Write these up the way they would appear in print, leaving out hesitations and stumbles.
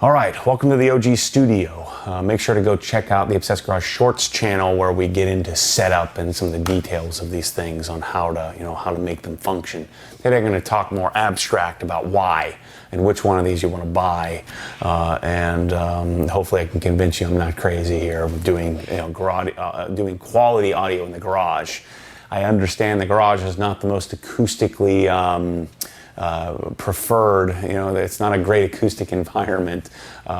All right, welcome to the OG studio. Make sure to go check out the Obsessed Garage Shorts channel where we get into setup and some of the details of these things on how to make them function. Today I'm going to talk more abstract about why and which one of these you want to buy, and hopefully I can convince you I'm not crazy here of doing doing quality audio in the garage. I understand the garage is not the most acoustically preferred, it's not a great acoustic environment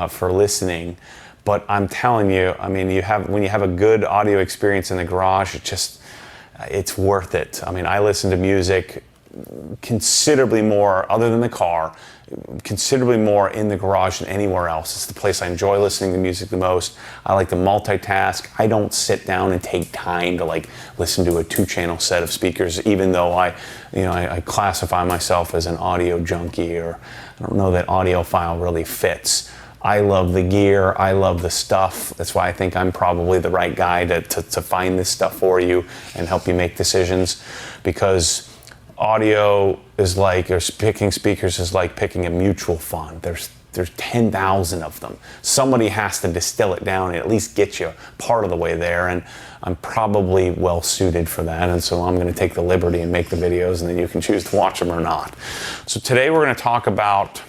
for listening, but I'm telling you, I mean, when you have a good audio experience in the garage, it's worth it. I mean, I listen to music considerably more, other than the car, considerably more in the garage than anywhere else. It's the place I enjoy listening to music the most. I like to multitask. I don't sit down and take time to listen to a 2-channel set of speakers, even though I classify myself as an audio junkie, or I don't know that audiophile really fits. I love the gear, I love the stuff. That's why I think I'm probably the right guy to find this stuff for you and help you make decisions, because audio is or picking speakers is like picking a mutual fund. There's 10,000 of them. Somebody has to distill it down and at least get you part of the way there, and I'm probably well suited for that, and so I'm going to take the liberty and make the videos, and then you can choose to watch them or not. So today we're going to talk about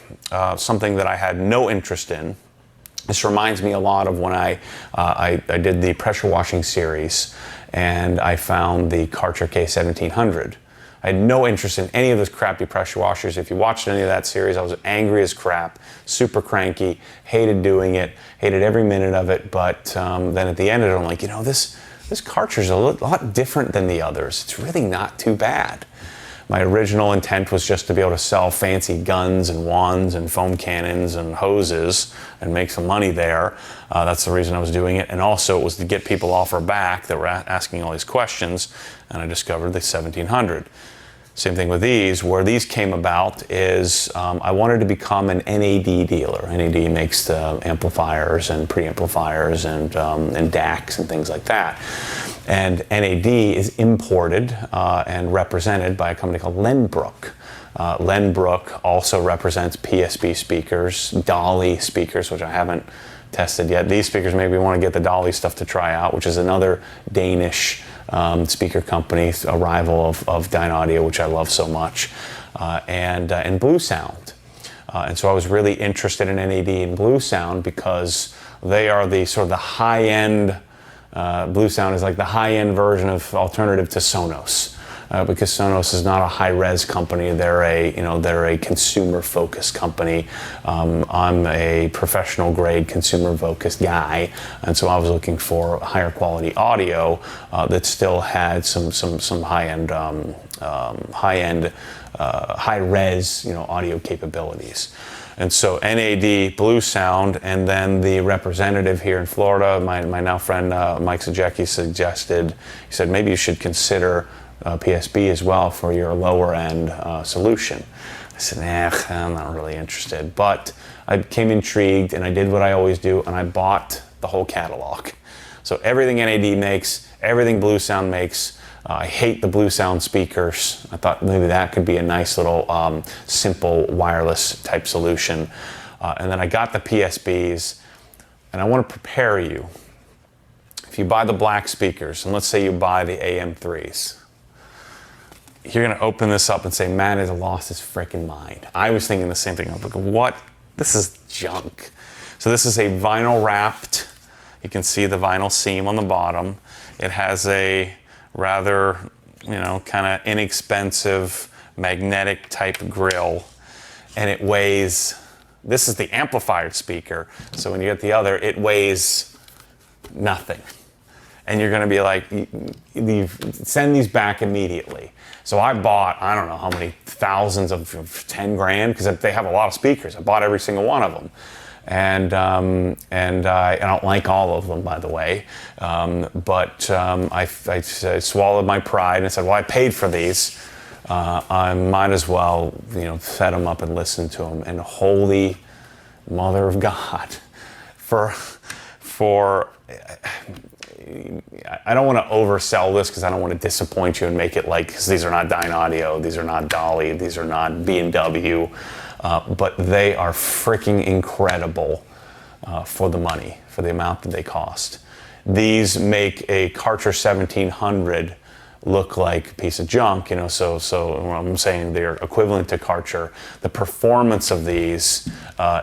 something that I had no interest in. This reminds me a lot of when I did the pressure washing series, and I found the Karcher K1700. I had no interest in any of those crappy pressure washers. If you watched any of that series, I was angry as crap, super cranky, hated doing it, hated every minute of it. But then at the end of it, I'm like, this Karcher's a lot different than the others. It's really not too bad. My original intent was just to be able to sell fancy guns and wands and foam cannons and hoses and make some money there. That's the reason I was doing it. And also it was to get people off our back that were asking all these questions. And I discovered the 1700. Same thing with these. Where these came about is I wanted to become an NAD dealer. NAD makes the amplifiers and preamplifiers and DACs and things like that. And NAD is imported and represented by a company called Lenbrook. Lenbrook also represents PSB speakers, Dolly speakers, which I haven't tested yet. These speakers, maybe we want to get the Dolly stuff to try out, which is another Danish speaker company, a rival of Dynaudio, which I love so much, and Blue Sound. And so I was really interested in NAD and Blue Sound because they are the sort of the high-end, Blue Sound is like the high-end version of alternative to Sonos. Because Sonos is not a high-res company, they're a consumer-focused company. I'm a professional-grade, consumer-focused guy, and so I was looking for higher quality audio that still had some high-end, high-res, audio capabilities. And so NAD, Blue Sound, and then the representative here in Florida, my now friend Mike Sajecki he said maybe you should consider PSB as well for your lower end solution. I said, I'm not really interested. But I became intrigued and I did what I always do, and I bought the whole catalog. So everything NAD makes, everything Blue Sound makes. I hate the Blue Sound speakers. I thought maybe that could be a nice little simple wireless type solution. And then I got the PSBs, and I want to prepare you. If you buy the black speakers, and let's say you buy the AM3s, you're going to open this up and say, man has lost his freaking mind. I was thinking the same thing. I was like, what? This is junk. So this is a vinyl wrapped, you can see the vinyl seam on the bottom. It has a rather, kind of inexpensive magnetic type grill. And it weighs, this is the amplified speaker. So when you get the other, it weighs nothing. And you're going to be like, send these back immediately. So I bought, I don't know how many thousands of 10 grand, because they have a lot of speakers. I bought every single one of them. And I don't like all of them, by the way. But I swallowed my pride and said, well, I paid for these. I might as well, set them up and listen to them. And holy mother of God, for I don't want to oversell this because I don't want to disappoint you and make it like, because these are not Dyne Audio, these are not Dolly, these are not B&W, but they are freaking incredible for the money, for the amount that they cost. These make a Karcher 1700 look like a piece of junk, you know, so I'm saying they're equivalent to Karcher. The performance of these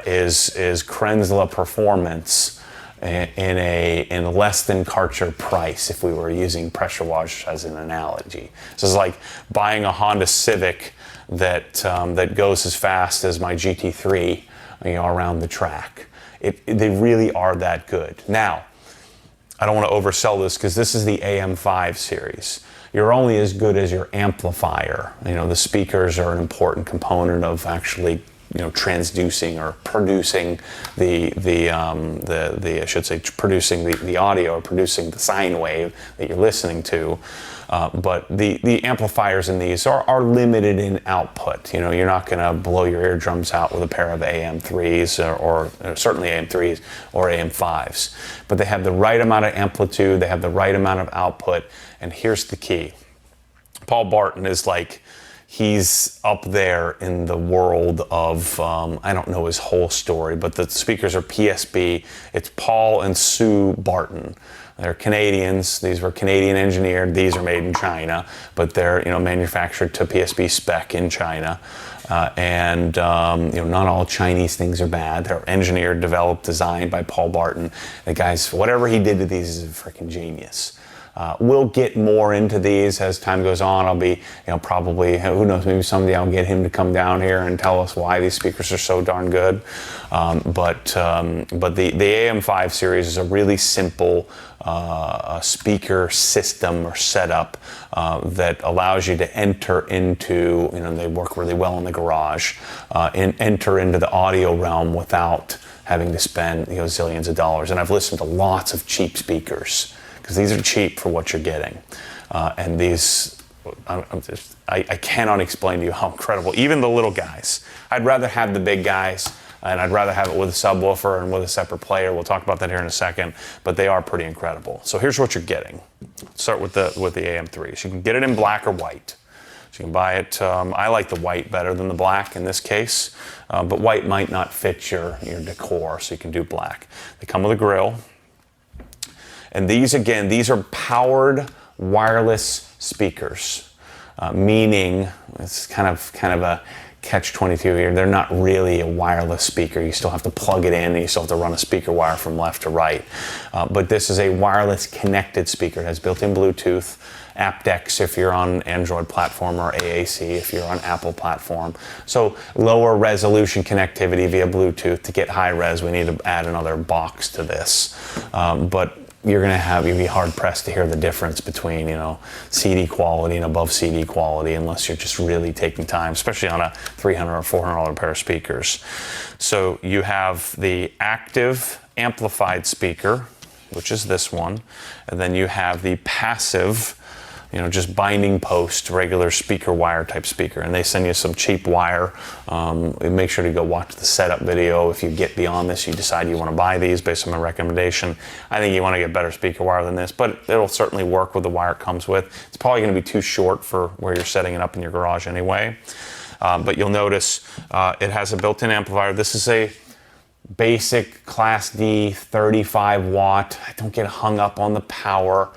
is Krenzla performance in less than Karcher price if we were using pressure wash as an analogy. So it's like buying a Honda Civic that goes as fast as my GT3, you know, around the track. They really are that good. Now, I don't want to oversell this because this is the AM5 series. You're only as good as your amplifier. You know, the speakers are an important component of actually, you know, transducing or producing I should say producing the audio or producing the sine wave that you're listening to. But the amplifiers in these are limited in output. You know, you're not going to blow your eardrums out with a pair of AM3s or certainly AM3s or AM5s. But they have the right amount of amplitude, they have the right amount of output, and here's the key. Paul Barton is like, he's up there in the world of, I don't know his whole story, but the speakers are PSB. It's Paul and Sue Barton. They're Canadians. These were Canadian engineered. These are made in China, but they're, you know, manufactured to PSB spec in China. You know, not all Chinese things are bad. They're engineered, developed, designed by Paul Barton. The guy's, whatever he did to these is a freaking genius. We'll get more into these as time goes on. I'll be, you know, probably, who knows, maybe someday I'll get him to come down here and tell us why these speakers are so darn good. But the AM5 series is a really simple speaker system or setup that allows you to enter into, you know, they work really well in the garage, and enter into the audio realm without having to spend, you know, zillions of dollars. And I've listened to lots of cheap speakers, because these are cheap for what you're getting. And these, I cannot explain to you how incredible, even the little guys. I'd rather have the big guys, and I'd rather have it with a subwoofer and with a separate player. We'll talk about that here in a second, but they are pretty incredible. So here's what you're getting. Let's start with the AM3. So you can get it in black or white. So you can buy it, I like the white better than the black in this case, but white might not fit your decor, so you can do black. They come with a grill. And these, again, these are powered wireless speakers, meaning it's kind of a catch-22 here. They're not really a wireless speaker. You still have to plug it in, and you still have to run a speaker wire from left to right. But this is a wireless connected speaker. It has built-in Bluetooth, aptX if you're on Android platform, or AAC if you're on Apple platform. So lower resolution connectivity via Bluetooth. To get high res, we need to add another box to this. But you'll be hard pressed to hear the difference between, you know, CD quality and above CD quality unless you're just really taking time, especially on a $300 or $400 pair of speakers. So you have the active amplified speaker, which is this one, and then you have the passive, you know, just binding post, regular speaker wire type speaker. And they send you some cheap wire. Make sure to go watch the setup video. If you get beyond this, you decide you want to buy these based on my recommendation. I think you want to get better speaker wire than this, but it'll certainly work with the wire it comes with. It's probably going to be too short for where you're setting it up in your garage anyway. But you'll notice it has a built-in amplifier. This is a basic Class D 35 watt. I don't get hung up on the power.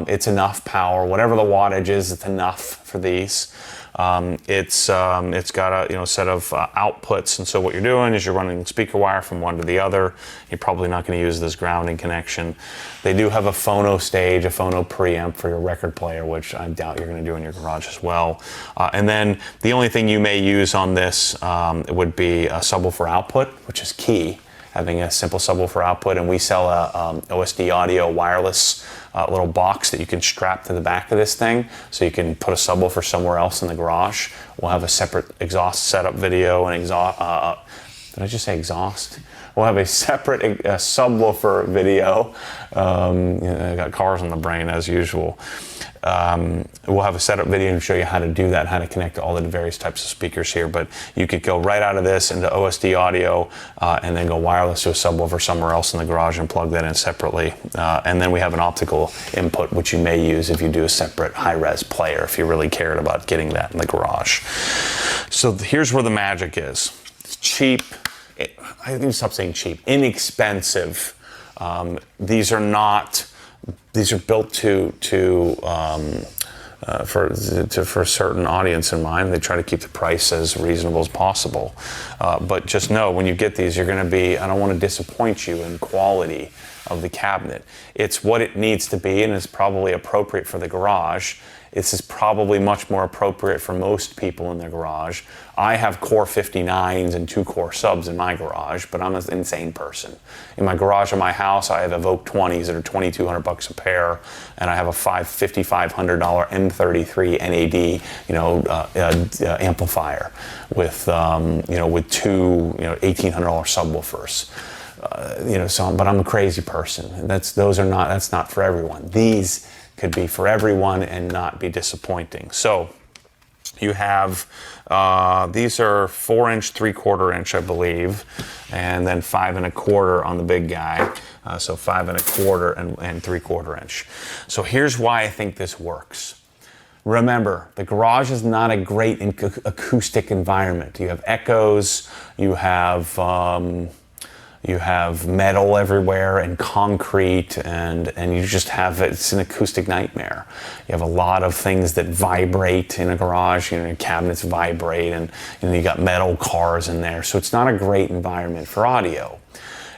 It's enough power. Whatever the wattage is, it's enough for these. It's got a set of outputs, and so what you're doing is you're running speaker wire from one to the other. You're probably not going to use this grounding connection. They do have a phono stage, a phono preamp for your record player, which I doubt you're going to do in your garage as well. And then the only thing you may use on this would be a subwoofer output, which is key, having a simple subwoofer output. And we sell a OSD audio wireless little box that you can strap to the back of this thing, so you can put a subwoofer somewhere else in the garage. We'll have a separate exhaust setup video and Did I just say exhaust? We'll have a separate subwoofer video. I got cars on the brain as usual. We'll have a setup video to show you how to do that, how to connect to all the various types of speakers here. But you could go right out of this into OSD audio and then go wireless to a subwoofer somewhere else in the garage and plug that in separately. And then we have an optical input, which you may use if you do a separate high-res player, if you really cared about getting that in the garage. So here's where the magic is. It's cheap. I think stop saying cheap. Inexpensive. These are built for a certain audience in mind. They try to keep the price as reasonable as possible. But just know when you get these, you're going to be, I don't want to disappoint you in quality of the cabinet. It's what it needs to be, and it's probably appropriate for the garage. This is probably much more appropriate for most people in their garage. I have Core 59s and 2-core subs in my garage, but I'm an insane person. In my garage of my house, I have Evoke 20s that are $2,200 a pair, and I have a $5,500 M33 NAD, amplifier with two $1,800 subwoofers. But I'm a crazy person. That's not for everyone. These could be for everyone and not be disappointing. So you have these are 4-inch, 3/4-inch, I believe, and then 5 1/4 on the big guy. So 5 1/4 and 3/4-inch. So here's why I think this works. Remember, the garage is not a great acoustic environment. You have echoes, you have metal everywhere and concrete, and you just have, it's an acoustic nightmare. You have a lot of things that vibrate in a garage. Your cabinets vibrate, and you got metal cars in there. So it's not a great environment for audio.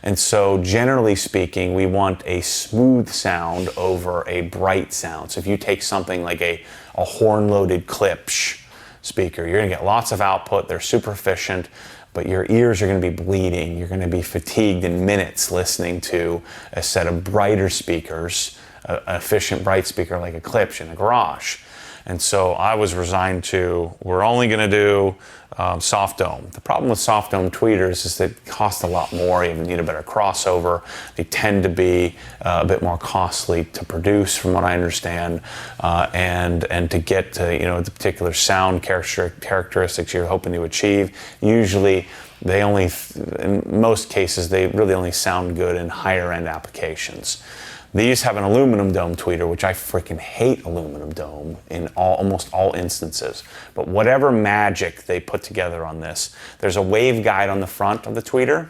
And so generally speaking, we want a smooth sound over a bright sound. So if you take something like a horn-loaded Klipsch speaker, you're gonna get lots of output, they're super efficient, but your ears are going to be bleeding. You're going to be fatigued in minutes listening to a set of brighter speakers, an efficient bright speaker like a Klipsch in a garage. And so I was resigned to, we're only going to do soft dome. The problem with soft dome tweeters is that it costs a lot more. You need a better crossover. They tend to be a bit more costly to produce, from what I understand, and to get to the particular sound characteristics you're hoping to achieve. Usually, in most cases, they really only sound good in higher end applications. These have an aluminum dome tweeter, which I freaking hate aluminum dome in almost all instances. But whatever magic they put together on this, there's a waveguide on the front of the tweeter.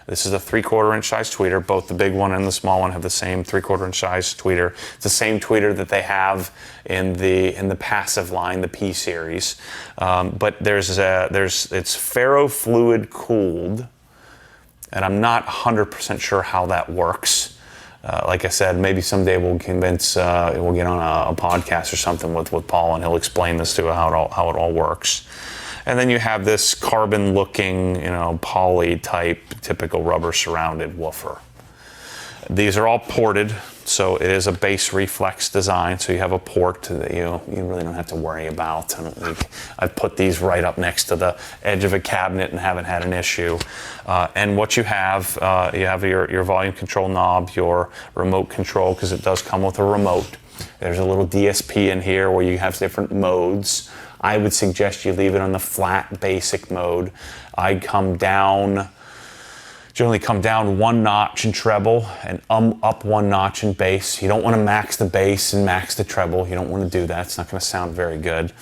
This is a 3/4-inch size tweeter. Both the big one and the small one have the same 3/4-inch size tweeter. It's the same tweeter that they have in the passive line, the P series. But it's ferrofluid cooled, and I'm not 100% sure how that works. Like I said, maybe someday we'll get on a podcast or something with Paul, and he'll explain this to how it all works. And then you have this carbon-looking, poly type, typical rubber surrounded woofer. These are all ported, so it is a bass reflex design. So you have a port that you really don't have to worry about. I've put these right up next to the edge of a cabinet and haven't had an issue. And what you have your volume control knob, your remote control, because it does come with a remote. There's a little DSP in here where you have different modes. I would suggest you leave it on the flat basic mode. I generally come down 1 notch in treble and up 1 notch in bass. You don't want to max the bass and max the treble. You don't want to do that. It's not going to sound very good.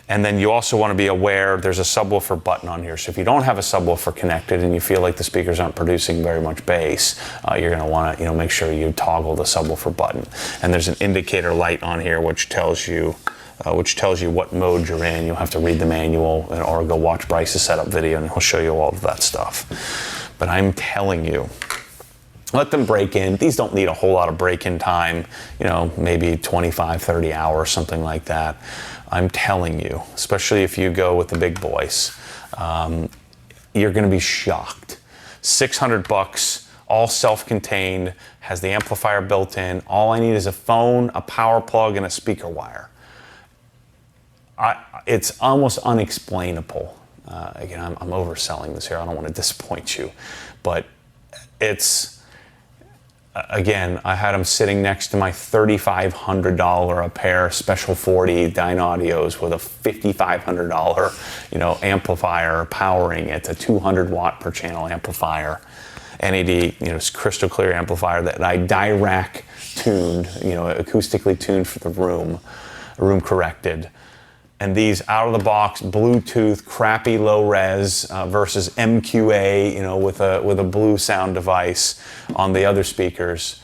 And then you also want to be aware there's a subwoofer button on here. So if you don't have a subwoofer connected and you feel like the speakers aren't producing very much bass, you're going to want to make sure you toggle the subwoofer button. And there's an indicator light on here which tells you what mode you're in. You'll have to read the manual or go watch Bryce's setup video, and he'll show you all of that stuff. But I'm telling you, let them break in. These don't need a whole lot of break-in time, maybe 25, 30 hours, something like that. I'm telling you, especially if you go with the big boys, you're going to be shocked. $600, all self-contained, has the amplifier built in. All I need is a phone, a power plug, and a speaker wire. It's almost unexplainable. Again, I'm overselling this here. I don't want to disappoint you, but it's, again, I had them sitting next to my $3,500 a pair Special 40 Dynaudios with a $5,500, amplifier powering it, a 200 watt per channel amplifier, NAD, crystal clear amplifier that I Dirac tuned, acoustically tuned for the room corrected. And these out of the box Bluetooth crappy low res versus MQA, with a blue sound device on the other speakers.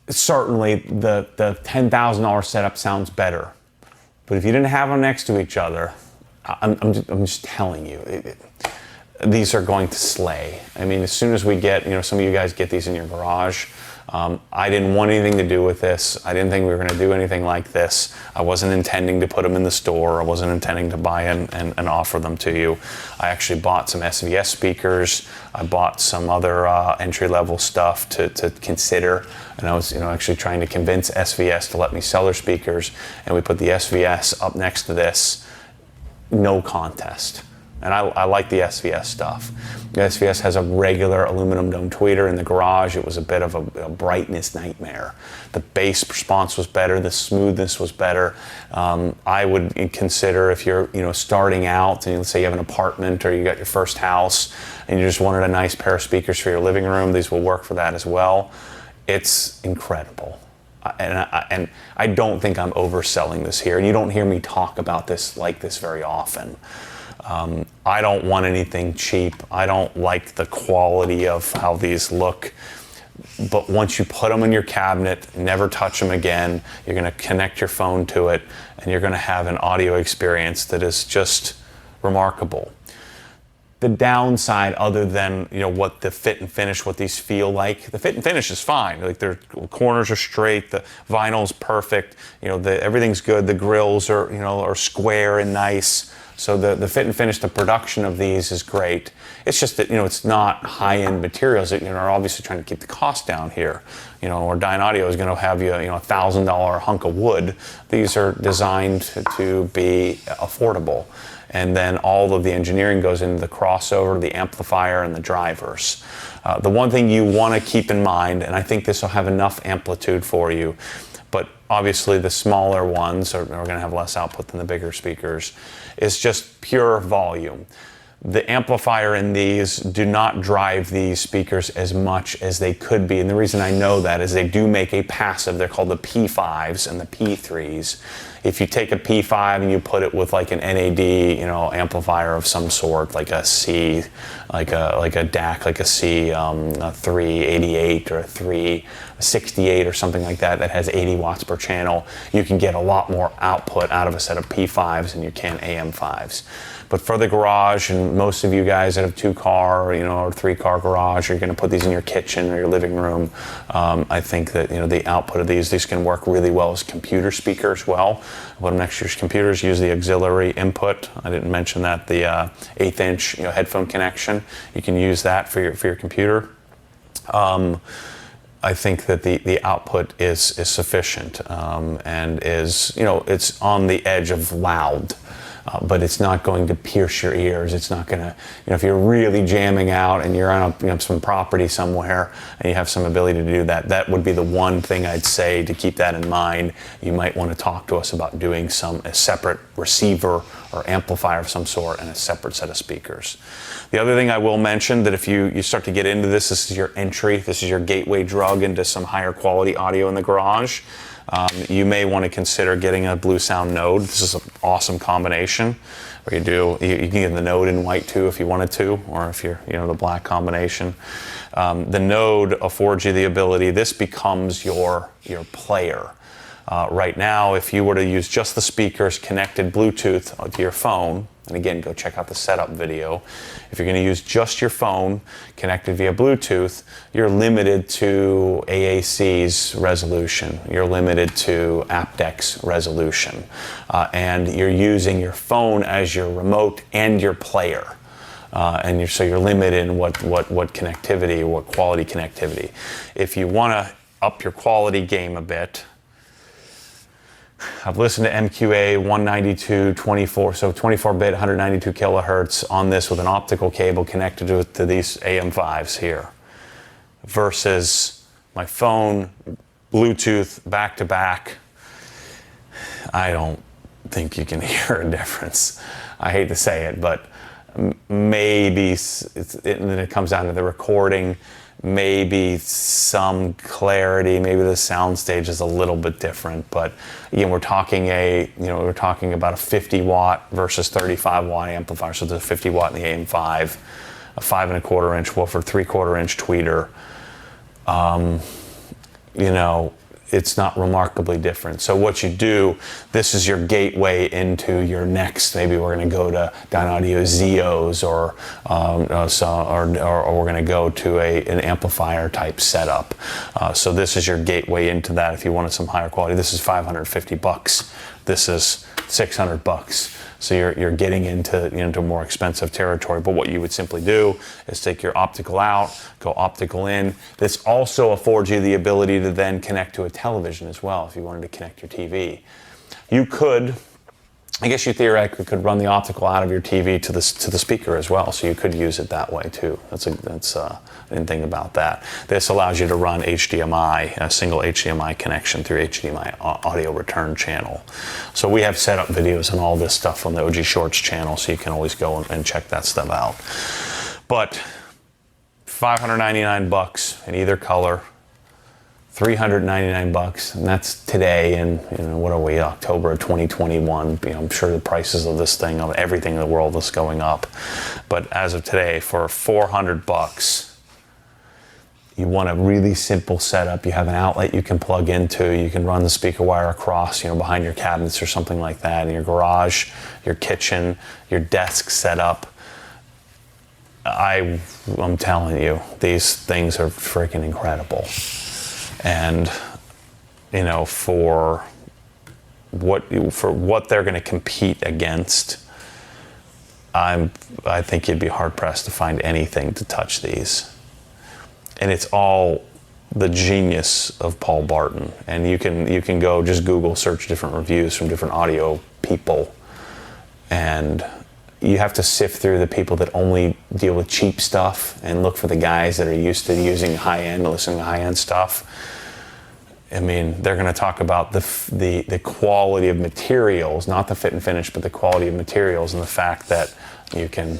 Certainly the $10,000 setup sounds better, but if you didn't have them next to each other, I'm just telling you, these are going to slay. I mean, as soon as we get, some of you guys get these in your garage. I didn't want anything to do with this. I didn't think we were going to do anything like this. I wasn't intending to put them in the store. I wasn't intending to buy and offer them to you. I actually bought some SVS speakers. I bought some other entry-level stuff to consider. And I was actually trying to convince SVS to let me sell their speakers. And we put the SVS up next to this. No contest. And I like the SVS stuff. The SVS has a regular aluminum dome tweeter in the garage. It was a bit of a brightness nightmare. The bass response was better. The smoothness was better. I would consider if you're starting out and let's say you have an apartment or you got your first house and you just wanted a nice pair of speakers for your living room, these will work for that as well. It's incredible. And I don't think I'm overselling this here. And you don't hear me talk about this like this very often. I don't want anything cheap. I don't like the quality of how these look. But once you put them in your cabinet, never touch them again. You're going to connect your phone to it, and you're going to have an audio experience that is just remarkable. The downside, other than what the fit and finish, what these feel like, the fit and finish is fine. Like their corners are straight, the vinyl's perfect. Everything's good. The grills are square and nice. So the fit and finish, the production of these is great. It's just that, it's not high-end materials that, are obviously trying to keep the cost down here. Or Dynaudio is going to have you, $1,000 hunk of wood. These are designed to be affordable. And then all of the engineering goes into the crossover, the amplifier, and the drivers. The one thing you want to keep in mind, and I think this will have enough amplitude for you, but obviously the smaller ones are going to have less output than the bigger speakers, is just pure volume. The amplifier in these do not drive these speakers as much as they could be. And the reason I know that is they do make a passive. They're called the P5s and the P3s. If you take a P5 and you put it with like an NAD, amplifier of some sort, like a C, like a DAC, like a C, a 388 or a 368 or something like that has 80 watts per channel, you can get a lot more output out of a set of P5s than you can AM5s. But for the garage, and most of you guys that have 2-car, or 3-car garage, you're going to put these in your kitchen or your living room. I think that the output of these can work really well as computer speaker as well. Put them next to your computers. Use the auxiliary input. I didn't mention that, the 1/8 inch headphone connection. You can use that for your computer. I think that the output is sufficient and is it's on the edge of loud. But it's not going to pierce your ears. It's not going to, if you're really jamming out and you're on some property somewhere and you have some ability to do that, that would be the one thing I'd say to keep that in mind. You might want to talk to us about doing a separate receiver or amplifier of some sort and a separate set of speakers. The other thing I will mention, that if you start to get into this is your entry, this is your gateway drug into some higher quality audio in the garage. You may want to consider getting a Blue Sound Node. This is an awesome combination. Where you can get the Node in white too if you wanted to, or if you're the black combination. The Node affords you the ability. This becomes your player. Right now, if you were to use just the speakers connected Bluetooth to your phone, and again, go check out the setup video. If you're going to use just your phone connected via Bluetooth, you're limited to AAC's resolution. You're limited to aptX resolution. And you're using your phone as your remote and your player. So you're limited in what connectivity, what quality connectivity. If you want to up your quality game a bit, I've listened to MQA 192, 24, so 24-bit, 192 kilohertz on this with an optical cable connected to these AM5s here, versus my phone, Bluetooth, back-to-back. I don't think you can hear a difference. I hate to say it, but maybe then it comes down to the recording, maybe some clarity, maybe the sound stage is a little bit different, but again, we're talking about a 50 watt versus 35 watt amplifier. So there's a 50 watt in the AM5, a 5 1/4 inch woofer, 3/4 inch tweeter. It's not remarkably different. So what you do, this is your gateway into your next, maybe we're going to go to Dyne Audio Zeos or we're going to go to an amplifier type setup. So this is your gateway into that if you wanted some higher quality. This is $550. This is $600. So you're getting into more expensive territory. But what you would simply do is take your optical out, go optical in. This also affords you the ability to then connect to a television as well if you wanted to connect your TV. You could, I guess you theoretically could run the optical out of your TV to the speaker as well, so you could use it that way too. I didn't think about that. This allows you to run HDMI, a single HDMI connection through HDMI audio return channel. So we have set up videos and all this stuff on the OG Shorts channel, so you can always go and check that stuff out. But $599 in either color, $399, and that's today in what are we, October of 2021. I'm sure the prices of this thing, of everything in the world is going up, but as of today, for $400, you want a really simple setup. You have an outlet you can plug into. You can run the speaker wire across, behind your cabinets or something like that, in your garage, your kitchen, your desk setup. I'm telling you, these things are freaking incredible. And for what they're going to compete against, I think you'd be hard pressed to find anything to touch these. And it's all the genius of Paul Barton. And you can go just Google search different reviews from different audio people, and you have to sift through the people that only deal with cheap stuff and look for the guys that are used to using high-end, listening to high-end stuff. I mean, they're going to talk about the quality of materials, not the fit and finish, but the quality of materials, and the fact that you can,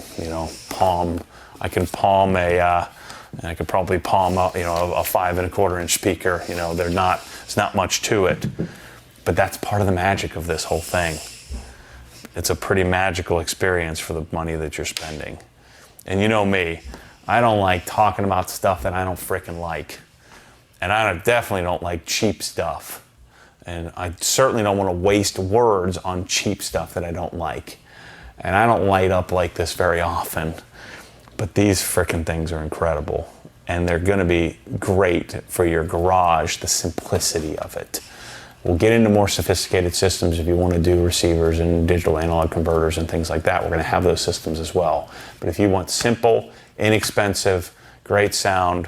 I could probably palm up, a 5 1/4 inch speaker. It's not much to it, but that's part of the magic of this whole thing. It's a pretty magical experience for the money that you're spending. And you know me, I don't like talking about stuff that I don't frickin' like. And I definitely don't like cheap stuff. And I certainly don't want to waste words on cheap stuff that I don't like. And I don't light up like this very often. But these frickin' things are incredible. And they're going to be great for your garage, the simplicity of it. We'll get into more sophisticated systems if you want to do receivers and digital analog converters and things like that. We're going to have those systems as well. But if you want simple, inexpensive, great sound,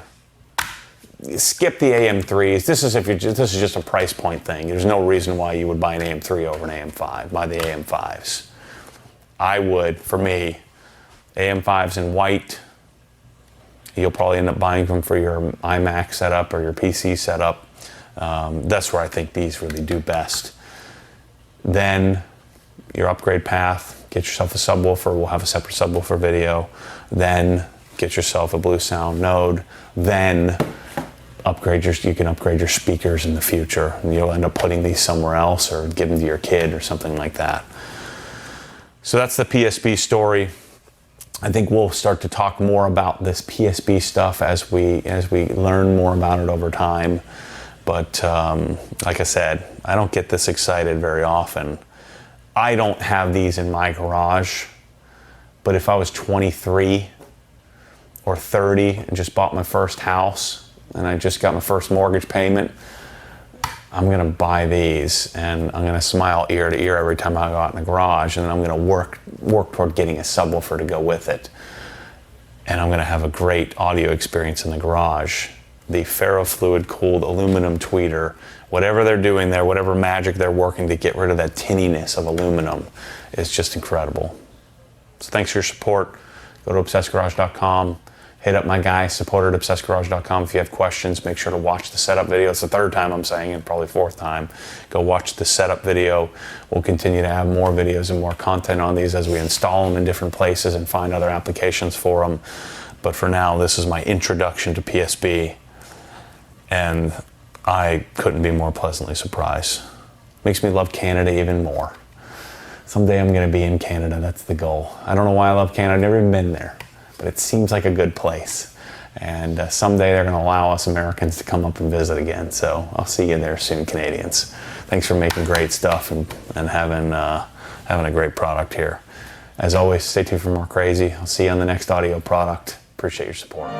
skip the AM3s. This is just a price point thing. There's no reason why you would buy an AM3 over an AM5. Buy the AM5s. I would, for me, AM5s in white. You'll probably end up buying them for your iMac setup or your PC setup. That's where I think these really do best. Then your upgrade path, get yourself a subwoofer. We'll have a separate subwoofer video. Then get yourself a Blue Sound node. Then you can upgrade your speakers in the future. And you'll end up putting these somewhere else or give them to your kid or something like that. So that's the PSB story. I think we'll start to talk more about this PSB stuff as we learn more about it over time. But like I said, I don't get this excited very often. I don't have these in my garage, but if I was 23 or 30 and just bought my first house and I just got my first mortgage payment, I'm gonna buy these and I'm gonna smile ear to ear every time I go out in the garage, and then I'm gonna work toward getting a subwoofer to go with it. And I'm gonna have a great audio experience in the garage. the ferrofluid cooled aluminum tweeter. Whatever they're doing there, whatever magic they're working to get rid of that tinniness of aluminum is just incredible. So thanks for your support. Go to obsessedgarage.com. Hit up my guy, support at obsessedgarage.com. If you have questions, make sure to watch the setup video. It's the third time I'm saying it, probably fourth time. Go watch the setup video. We'll continue to have more videos and more content on these as we install them in different places and find other applications for them. But for now, this is my introduction to PSB, and I couldn't be more pleasantly surprised. Makes me love Canada even more. Someday I'm going to be in Canada. That's the goal. I don't know why I love Canada. I've never even been there. But it seems like a good place. And someday they're going to allow us Americans to come up and visit again. So I'll see you there soon, Canadians. Thanks for making great stuff and having a great product here. As always, stay tuned for more crazy. I'll see you on the next audio product. Appreciate your support.